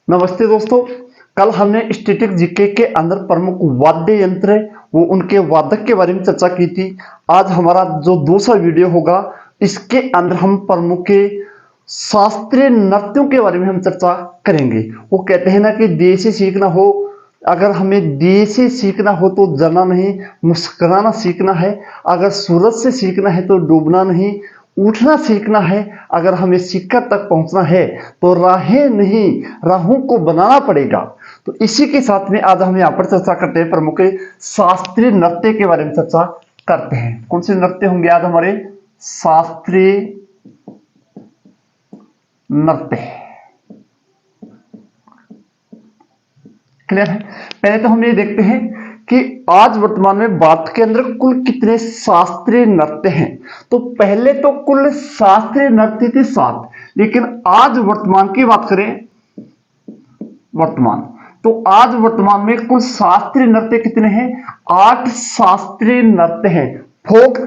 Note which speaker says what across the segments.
Speaker 1: नमस्ते दोस्तों। कल हमने स्टैटिक जीके के अंदर प्रमुख वाद्य यंत्र है वो उनके वादक के बारे में चर्चा की थी। आज हमारा जो दूसरा वीडियो होगा इसके अंदर हम प्रमुख शास्त्रीय नृत्यों के बारे में हम चर्चा करेंगे। वो कहते हैं ना कि देसी सीखना हो, अगर हमें देसी सीखना हो तो जलना नहीं, मुस्कुराना सीखना है। अगर सूरज से सीखना है तो डूबना नहीं, उठना सीखना है। अगर हमें शिखर तक पहुंचना है तो राहें नहीं, राहों को बनाना पड़ेगा। तो इसी के साथ में आज हम यहाँ पर चर्चा करते हैं, प्रमुख शास्त्रीय नृत्य के बारे में चर्चा करते हैं। कौन से नृत्य होंगे आज हमारे? शास्त्रीय नृत्य। क्लियर है? पहले तो हम ये देखते हैं कि आज वर्तमान में भारत के अंदर कुल कितने शास्त्रीय नृत्य हैं। तो पहले तो कुल शास्त्रीय नृत्य थे 7, लेकिन आज वर्तमान की बात करें, वर्तमान तो आज वर्तमान में कुल शास्त्रीय नृत्य कितने हैं? 8 शास्त्रीय नृत्य हैं। फोक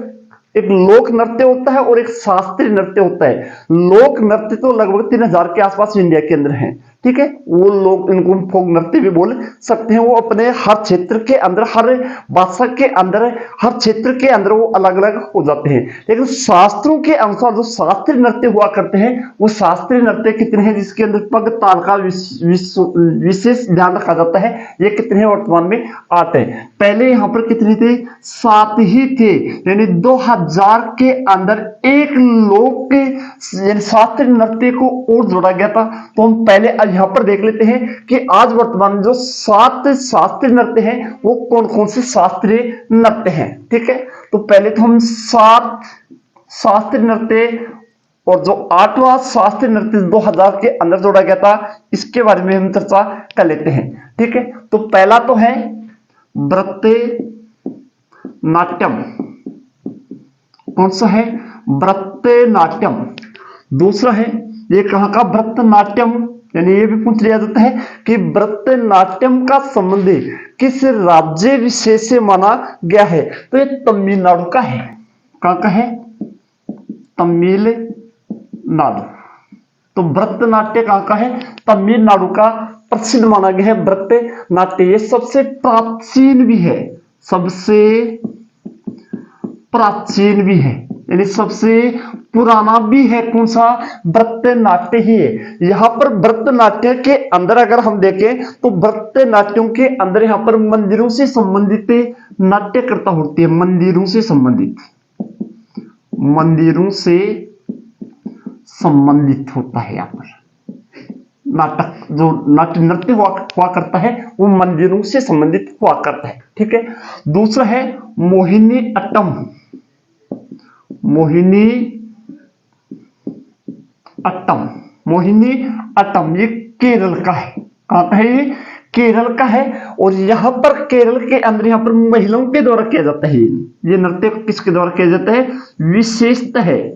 Speaker 1: एक लोक नृत्य होता है और एक शास्त्रीय नृत्य होता है। लोक नृत्य तो लगभग 3000 के आसपास इंडिया के अंदर है, ठीक है। वो लोग इनको फोक नृत्य भी बोल सकते हैं। वो अपने हर क्षेत्र के अंदर, हर भाषा के अंदर, हर क्षेत्र के अंदर वो अलग अलग हो जाते हैं। लेकिन शास्त्रों के अनुसार जो शास्त्रीय नृत्य हुआ करते हैं वो शास्त्रीय नृत्य कितने हैं जिसके अंदर पग ताल का विशेष ध्यान रखा जाता है? ये कितने हैं वर्तमान में? 8 है। पहले यहाँ पर कितने थे? 7 ही थे। यानी 2000 के अंदर एक लोक शास्त्रीय नृत्य को और जोड़ा गया था। तो हम पहले यहाँ पर देख लेते हैं कि आज वर्तमान में जो 7 शास्त्रीय नृत्य हैं वो कौन कौन से शास्त्रीय नृत्य हैं, ठीक है। तो पहले तो हम 7 शास्त्रीय नृत्य और जो 8वां शास्त्रीय नृत्य 2000 के अंदर जोड़ा गया था इसके बारे में हम चर्चा कर लेते हैं, ठीक है। तो पहला तो है भरतनाट्यम। कौन सा है? भरतनाट्यम। दूसरा है, ये कहां का? भरतनाट्यम। यानी ये भी पूछ लिया जाता है कि भरतनाट्यम का संबंध किस राज्य विशेष से माना गया है? तो ये तमिलनाडु का है। कहां का है? तमिलनाडु। तो भरतनाट्य कहां का है? तमिलनाडु का प्रसिद्ध माना गया है भरतनाट्य। ये सबसे प्राचीन भी है, सबसे प्राचीन भी है, यानी सबसे पुराना भी है। कौन सा? भरतनाट्य ही है। यहां पर भरतनाट्य के अंदर अगर हम देखें तो भरतनाट्यों के अंदर यहां पर मंदिरों से संबंधित नाट्यकर्ता होती है। मंदिरों से संबंधित, मंदिरों से संबंधित होता है। यहां पर नाटक, जो नाट्य नृत्य हुआ करता है वो मंदिरों से संबंधित हुआ करता है, ठीक है। दूसरा है मोहिनी अट्टम। मोहिनी अट्टम, मोहिनी अट्टम ये केरल का है। कहां का है? ये केरल का है। और यहां पर केरल के अंदर यहां पर महिलाओं के द्वारा किया जाता है। ये नृत्य किसके द्वारा किया जाता है? विशेषतः है,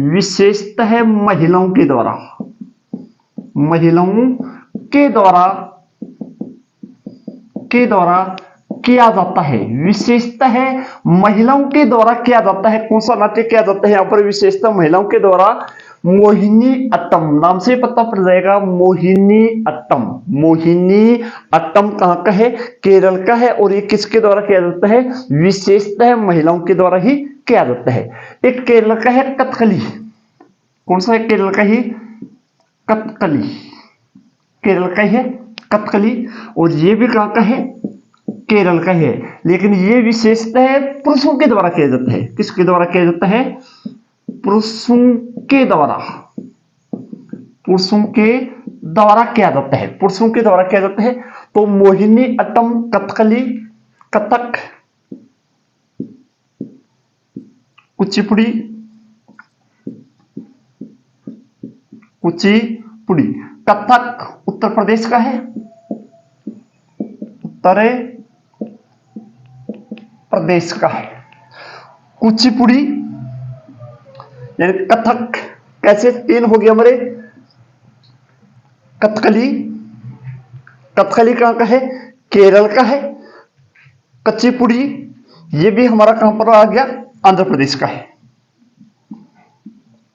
Speaker 1: विशेषतः है महिलाओं के द्वारा, महिलाओं के द्वारा किया जाता है। विशेषता है महिलाओं के द्वारा किया जाता है। कौन सा नाट्य किया जाता है यहां पर? विशेषता महिलाओं के द्वारा मोहिनी अट्टम। नाम से पता पड़ जाएगा, मोहिनी अट्टम। मोहिनी अट्टम कहां का है? केरल का है। और ये किसके द्वारा किया जाता है? विशेषता है महिलाओं के द्वारा ही किया जाता है। एक केरल का है कथकली। कौन सा है? केरल का ही कथकली, केरल का ही है कथकली। और ये भी कहां का है? केरल का है। लेकिन ये विशेषता है पुरुषों के द्वारा किया जाता है। किसके द्वारा किया जाता है? पुरुषों के द्वारा, पुरुषों के द्वारा किया जाता है, पुरुषों के द्वारा किया जाता है। तो मोहिनी अट्टम, कथकली, कथक, कुचिपुड़ी, कुचिपुड़ी। कथक उत्तर प्रदेश का है, उत्तर प्रदेश का है। कुचिपुड़ी यानी कथक, कैसे 3 हो गए हमारे? कथकली, कथकली कहां का है? केरल का है। कुचिपुड़ी ये भी हमारा कहां पर आ गया? आंध्र प्रदेश का है,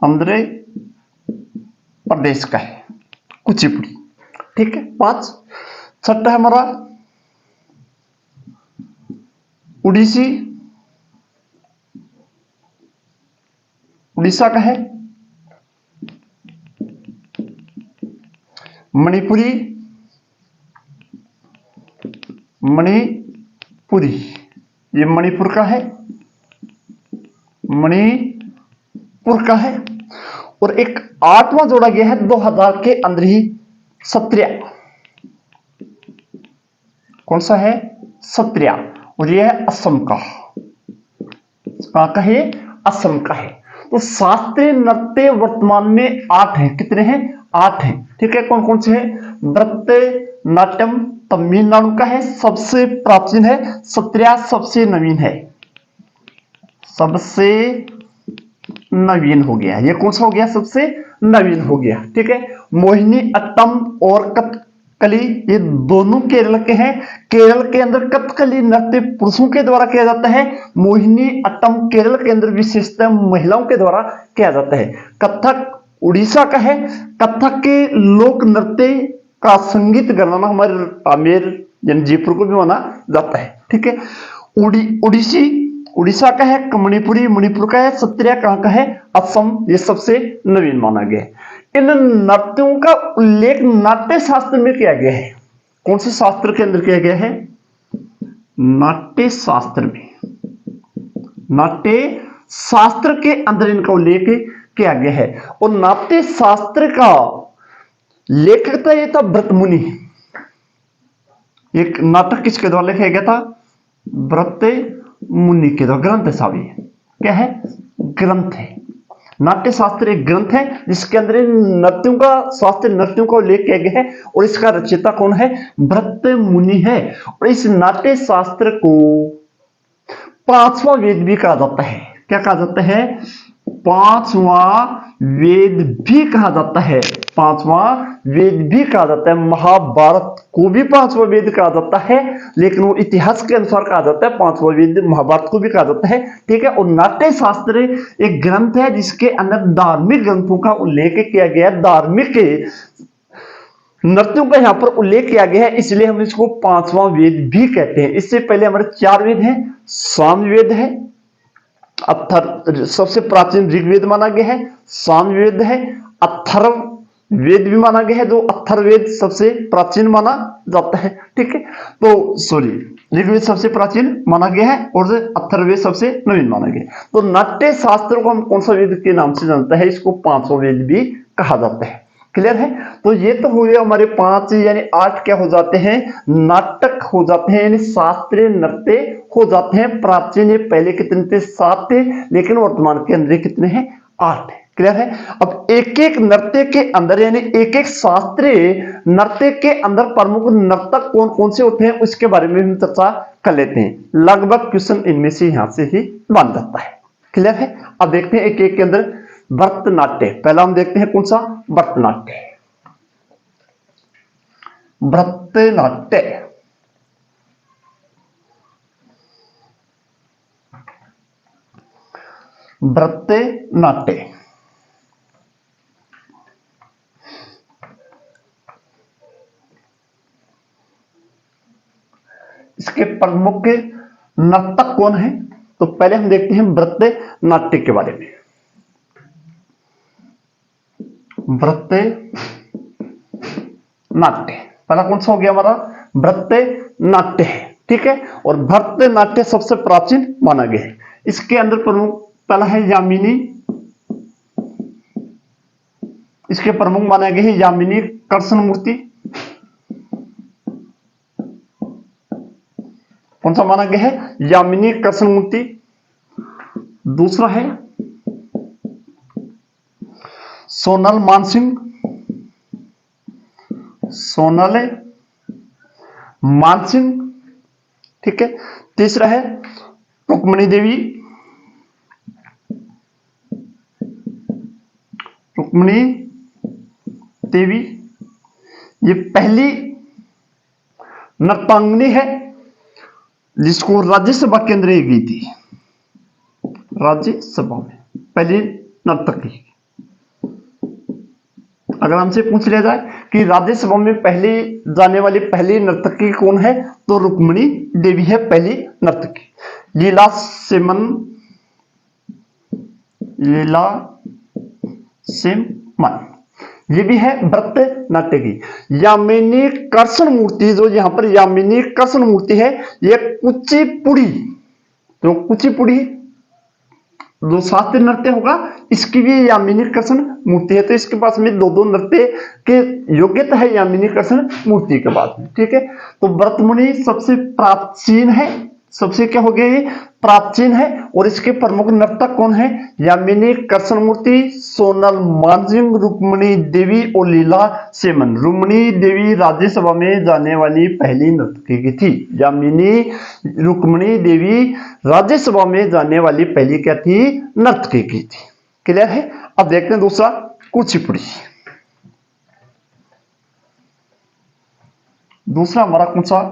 Speaker 1: आंध्र प्रदेश का है कुचिपुड़ी। ठीक है, 5। छठा है हमारा उड़ीसी, उड़ीसा का है। मणिपुरी, मणिपुरी ये मणिपुर का है, मणिपुर का है। और एक 8वां जोड़ा गया है 2000 के अंदर ही, सत्रिया। कौन सा है? सत्रिया। और यह है असम का। कहां का है? असम का है। तो शास्त्रीय नृत्य वर्तमान में 8 है। कितने हैं? 8 हैं। ठीक है, कौन कौन से हैं? भरतनाट्यम तमिलनाडु का है, सबसे प्राचीन है। सत्रिया सबसे नवीन है, सबसे नवीन हो गया। ये कौन सा हो गया? सबसे नवीन हो गया। ठीक है, मोहिनी अट्टम और कथकली ये दोनों केरल के हैं। केरल के अंदर कथकली नृत्य पुरुषों के द्वारा किया जाता है, मोहिनी अट्टम केरल के अंदर विशेषतः महिलाओं के द्वारा किया जाता है। कथक उड़ीसा का है। कथक के लोक नृत्य का संगीत गणना हमारे आमेर यानी जयपुर को भी माना जाता है। ठीक है, उड़ीसी उड़ीसा का है, मणिपुरी मणिपुर का है, सत्रिया कहां का है? असम। ये सबसे नवीन माना गया है। इन नृत्यों का उल्लेख नाट्य शास्त्र में किया गया है। कौन से शास्त्र के अंदर किया गया है? नाट्य शास्त्र में। नाट्य शास्त्र के अंदर इनका उल्लेख किया गया है। और नाट्य शास्त्र का लेखक था, ये था भरत मुनि। एक नाटक किसके द्वारा लिखा गया था? भरत मुनि के द्वारा। ग्रंथ है साहब, ये क्या है? ग्रंथ है। नाट्य शास्त्र एक ग्रंथ है जिसके अंदर नृत्यों का, शास्त्रीय नृत्यों का उल्लेख किया गया है। और इसका रचयिता कौन है? भरत मुनि है। और इस नाट्य शास्त्र को 5वां वेद भी कहा जाता है। क्या कहा जाता है? 5वां वेद भी कहा जाता है। 5वां वेद भी कहा जाता है। महाभारत को भी 5वां वेद कहा जाता है, लेकिन वो इतिहास के अनुसार कहा जाता है 5वां वेद महाभारत को भी कहा जाता है। ठीक है, और नाट्य शास्त्र एक ग्रंथ है जिसके अंदर धार्मिक ग्रंथों का उल्लेख किया गया है, धार्मिक नृत्यों का यहां पर उल्लेख किया गया है, इसलिए हम इसको 5वां वेद भी कहते हैं। इससे पहले हमारे 4 वेद हैं। सामवेद है, सबसे प्राचीन ऋग्वेद माना गया है। सामवेद है, अथर्व वेद भी माना गया है, जो अथर्ववेद सबसे प्राचीन माना जाता है। ठीक है, तो सॉरी, ऋग्वेद सबसे प्राचीन माना गया है और अथर्ववेद सबसे नवीन माना गया है। तो नाट्य शास्त्र को हम कौन सा वेद के नाम से जानते हैं? इसको 5वां वेद भी कहा जाता है। क्लियर है? तो ये तो हुए हमारे 5 यानी 8 क्या हो जाते हैं? नाटक हो जाते हैं, यानी शास्त्रीय नृत्य हो जाते हैं। प्राचीन ये पहले कितने थे? 7 थे, लेकिन वर्तमान के अंदर कितने हैं? 8 है। क्लियर है? अब एक एक नृत्य के अंदर यानी एक एक शास्त्रीय नृत्य के अंदर प्रमुख नर्तक कौन कौन से होते हैं उसके बारे में हम चर्चा कर लेते हैं। लगभग क्वेश्चन इनमें से यहां से ही बन जाता है। क्लियर है? अब देखते हैं एक एक के अंदर। भरतनाट्य पहला हम देखते हैं, कौन सा? भरतनाट्य। भरतनाट्य भरतनाट्य इसके प्रमुख नर्तक कौन है? तो पहले हम देखते हैं भरतनाट्य के बारे में। भरतनाट्य पहला कौन सा हो गया हमारा? भरतनाट्य है। ठीक है, और भरतनाट्य सबसे प्राचीन माना गया है। इसके अंदर प्रमुख पहला है यामिनी। इसके प्रमुख माना गया है यामिनी कृष्णमूर्ति। कौन सा माना गया है? यामिनी कृष्णमूर्ति। दूसरा है सोनल मानसिंह। सोनल मानसिंह। ठीक है, तीसरा है रुक्मिणी देवी। रुक्मिणी देवी ये पहली नर्तंगिनी है जिसको राज्यसभा के अंदर गई थी। राज्यसभा में पहली नर्तकी। अगर हमसे पूछ लिया जाए कि राज्यसभा में पहले जाने वाली पहली नर्तकी कौन है, तो रुक्मिणी देवी है पहली नर्तकी। लीला सेमन, लीला सेमन ये भी है भरत नाट्य की। यामिनी कृष्ण मूर्ति, जो यहां पर यामिनी कृष्ण मूर्ति है, ये कुचिपुड़ी, तो कुचिपुड़ी जो शास्त्रीय नृत्य होगा इसकी भी यामिनी कृष्ण मूर्ति है। तो इसके पास में दो दो नृत्य के योग्यता है यामिनी कृष्ण मूर्ति के बाद में, ठीक है। तो भरत मुनि सबसे प्राचीन है, सबसे क्या हो गया ये प्राचीन है, और इसके प्रमुख नर्तक कौन है, यामिनी कृष्ण मूर्ति, सोनल मानसिंह, रुक्मिणी देवी और लीला सेमन। रुक्मिणी देवी राज्यसभा में जाने वाली पहली नर्तकी की थी। यामिनी रुक्मिणी देवी राज्यसभा में जाने वाली पहली क्या थी, नर्तकी की थी। क्लियर है। अब देखते हैं दूसरा कुचिपुड़ी। दूसरा हमारा कौन सा,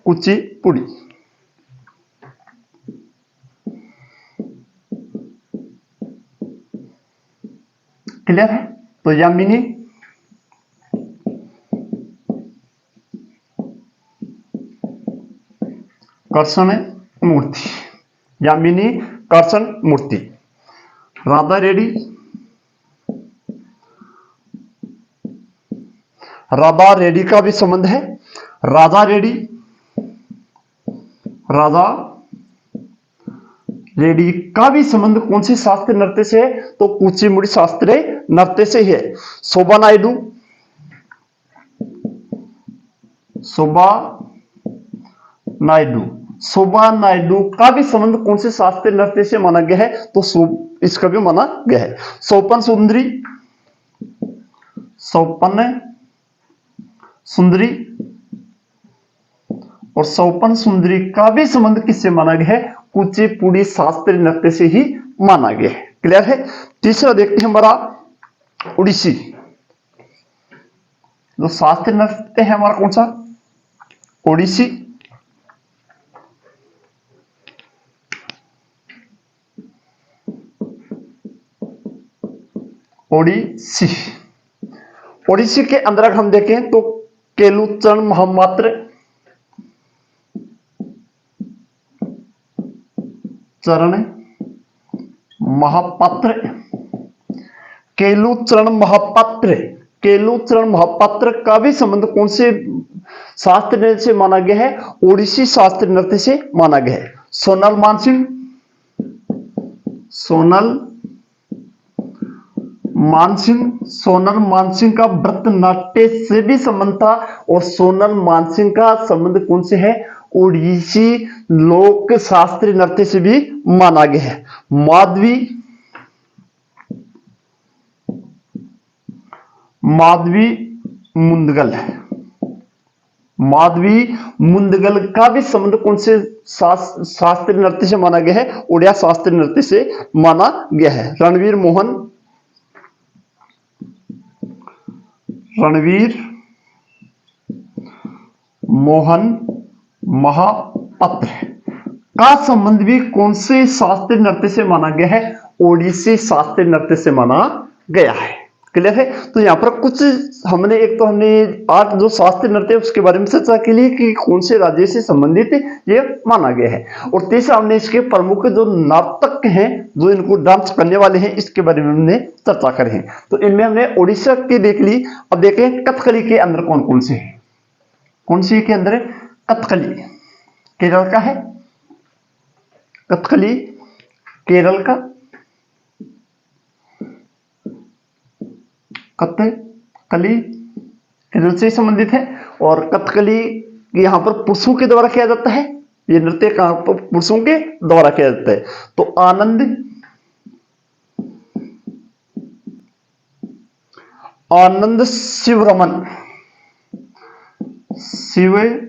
Speaker 1: कुचिपुड़ी। क्लियर है। तो यामिनी कृष्ण मूर्ति, यामिनी कृष्ण मूर्ति। राधा रेड्डी, राधा रेड्डी का भी संबंध है। राधा रेड्डी, राधा रेड्डी का भी संबंध कौन से शास्त्रीय नृत्य से है, तो कुचिपुड़ी शास्त्रीय नृत्य से है। शोभा नायडू, शोभा नायडू, शोभा नायडू का भी संबंध कौन से शास्त्रीय नृत्य से माना गया है, तो इसका भी माना गया है। सोपन सुंदरी, सोपन सुंदरी और सोपन सुंदरी का भी संबंध किससे माना गया है, कुचिपुड़ी शास्त्रीय नृत्य से ही माना गया है। क्लियर है। तीसरा देखते हैं हमारा ओडिसी। जो शास्त्रीय नृत्य है हमारा कौन सा, ओडिसी। ओडिसी, ओडिसी के अंदर अगर हम देखें तो केलुचरण महापात्र, चरण महापात्र, केलुचरण महापात्र, केलुचरण महापात्र का भी संबंध कौन से शास्त्रीय नृत्य से माना गया है, ओडिसी शास्त्रीय नृत्य से माना गया है। सोनल मानसिंह, सोनल मानसिंह, सोनल मानसिंह का भरतनाट्य से भी संबंध था, और सोनल मानसिंह का संबंध कौन से है, ओडिसी लोक शास्त्रीय नृत्य से भी माना गया है। माधवी, माधवी मुंदगल, माधवी मुंदगल का भी संबंध कौन से शास्त्रीय नृत्य से माना गया है, उड़िया शास्त्रीय नृत्य से माना गया है। रणवीर मोहन, रणवीर मोहन महापात्र का संबंध भी कौन से शास्त्रीय नृत्य से माना गया है, ओडिसी शास्त्रीय नृत्य से माना गया है। क्लियर है। तो यहां पर कुछ हमने हमने 8 जो शास्त्रीय नृत्य है उसके बारे में चर्चा के लिए कि कौन से राज्य से संबंधित ये माना गया है, और तीसरा हमने इसके प्रमुख जो नर्तक हैं जो इनको डांस करने वाले हैं इसके बारे में हमने चर्चा करी है। तो इनमें हमने उड़ीसा की देख ली। अब देखें कथकली के अंदर कौन कौन से है, कौन सी के अंदर है, कथकली केरल का है, कथकली केरल का, कथकली केरल से संबंधित है, और कथकली यहां पर पुरुषों के द्वारा किया जाता है। ये नृत्य कहां पर पुरुषों के द्वारा किया जाता है। तो आनंद, आनंद शिवरमन, शिवरमन,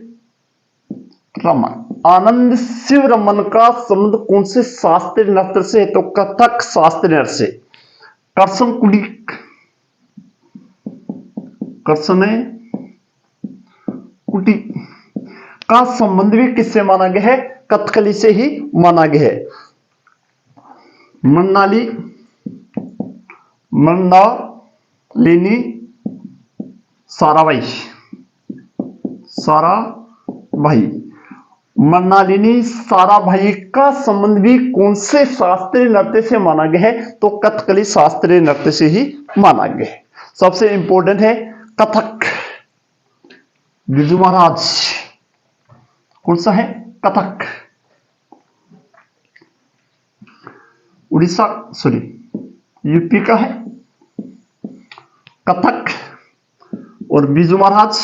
Speaker 1: आनंद शिवरमन का संबंध कौन से शास्त्रीय नृत्य से, तो कथक शास्त्रीय नृत्य से। कर्सन कुलिक, कर्सन कुटी का संबंध भी किससे माना गया है, कथकली से ही माना गया है। मृणाली, मृणालिनी साराभाई, साराभाई। मृणालिनी साराभाई का संबंध भी कौन से शास्त्रीय नृत्य से माना गया है? तो कथकली शास्त्रीय नृत्य से ही माना गया है। सबसे इंपॉर्टेंट है कथक। बिरजू महाराज कौन सा है? कथक। उड़ीसा सॉरी यूपी का है कथक। और बिरजू महाराज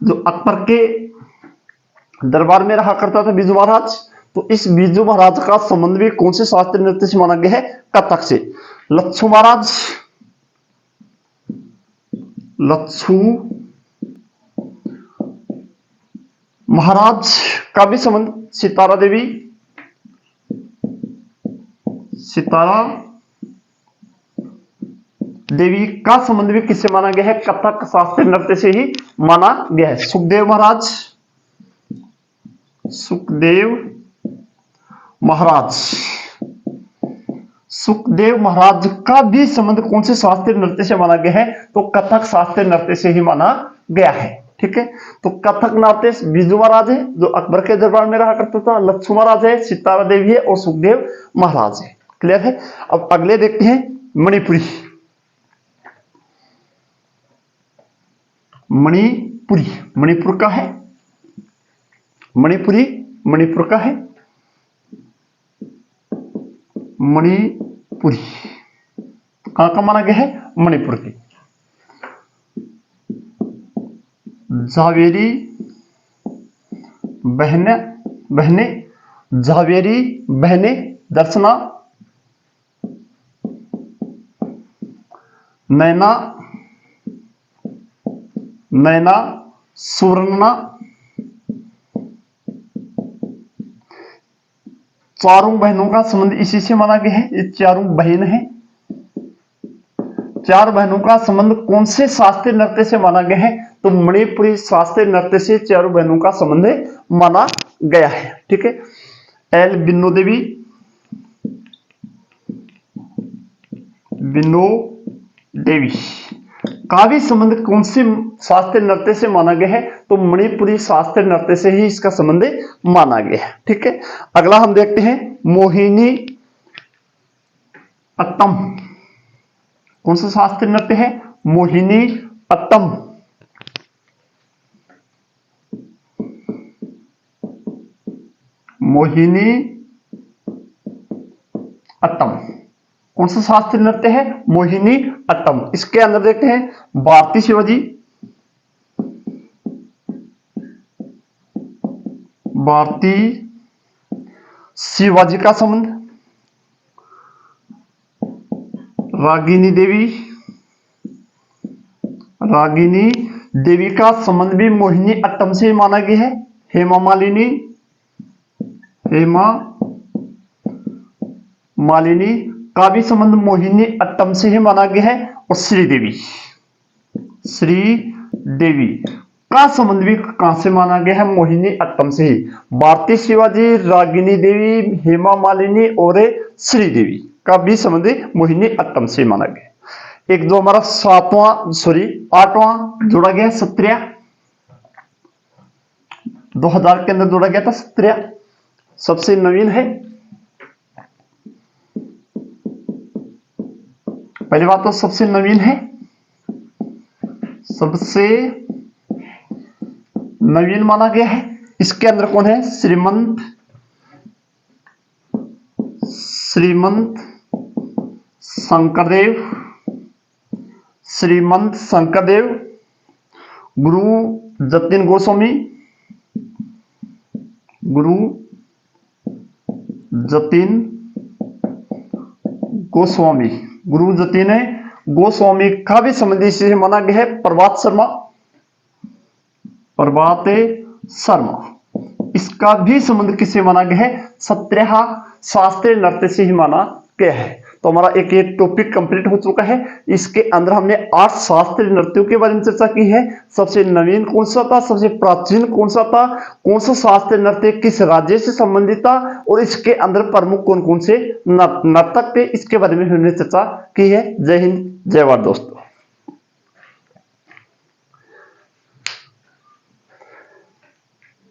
Speaker 1: जो अकबर के दरबार में रहा करता था बिरजू महाराज, तो इस बिरजू महाराज का संबंध भी कौन से शास्त्रीय नृत्य से माना गया है? कथक से। लच्छू महाराज, लच्छू महाराज का भी संबंध सितारा देवी, सितारा देवी का संबंध भी किससे माना गया है? कथक शास्त्रीय नृत्य से ही माना गया है। सुखदेव महाराज, सुखदेव महाराज, सुखदेव महाराज का भी संबंध कौन से शास्त्रीय नृत्य से माना गया है? तो कथक शास्त्रीय नृत्य से ही माना गया है। ठीक है, तो कथक नृत्य बिरजू महाराज है जो अकबर के दरबार में रहा करता था, लच्छू महाराज है, सितारा देवी है और सुखदेव महाराज है। क्लियर है? अब अगले देखते हैं मणिपुरी। मणिपुरी मणिपुर का है, मणिपुरी मणिपुर का है, मणिपुरी कहां का माना गया है? मणिपुर की। झावेरी बहने, बहने झावेरी बहने दर्शना, नैना, नैना सुवर्णा, चारों बहनों का संबंध इसी से माना गया है। ये चारों बहन हैं, चार बहनों का संबंध कौन से शास्त्रीय नृत्य से माना गया है? तो मणिपुरी शास्त्रीय नृत्य से चारों बहनों का संबंध माना गया है। ठीक है, एल बिन्नो देवी, बिन्नो देवी का भी संबंध कौन से शास्त्रीय नृत्य से माना गया है? तो मणिपुरी शास्त्रीय नृत्य से ही इसका संबंध माना गया है। ठीक है, अगला हम देखते हैं मोहिनी अट्टम। कौन सा शास्त्रीय नृत्य है? मोहिनी अट्टम। मोहिनी अट्टम कौन सा शास्त्रीय नृत्य है? मोहिनी अट्टम। इसके अंदर देखते हैं भारती शिवाजी, भारती शिवाजी का संबंध, रागिनी देवी, रागिनी देवी का संबंध भी मोहिनी अट्टम से माना गया है। हेमा मालिनी, हेमा मालिनी का भी संबंध मोहिनी अट्टम से ही माना गया है। और श्रीदेवी, श्रीदेवी का संबंध भी कहां से माना गया है? मोहिनी अट्टम से ही। भारती शिवाजी, रागिनी देवी, हेमा मालिनी और श्रीदेवी का भी संबंध मोहिनी अट्टम से माना गया। एक दो हमारा आठवां जोड़ा गया सत्रिया, 2000 के अंदर जोड़ा गया था सत्रिया, सबसे नवीन है। पहली बात तो सबसे नवीन है, सबसे नवीन माना गया है। इसके अंदर कौन है? श्रीमंत, श्रीमंत शंकरदेव, श्रीमंत शंकरदेव, गुरु जतिन गोस्वामी, गुरु जतिन गोस्वामी, गुरु जतिन गोस्वामी का भी संबंध इससे माना गया है। प्रभात शर्मा, प्रभात शर्मा इसका भी संबंध किससे माना गया है? सत्रिया शास्त्रीय नृत्य से ही माना गया है। तो हमारा एक ये टॉपिक कंप्लीट हो चुका है। इसके अंदर हमने 8 शास्त्रीय नृत्यों के बारे में चर्चा की है। सबसे नवीन कौन सा था, सबसे प्राचीन कौन सा था, कौन सा शास्त्रीय नृत्य किस राज्य से संबंधित था और इसके अंदर प्रमुख कौन कौन से नर्तक थे, इसके बारे में हमने चर्चा की है। जय हिंद, जय भारत दोस्तों।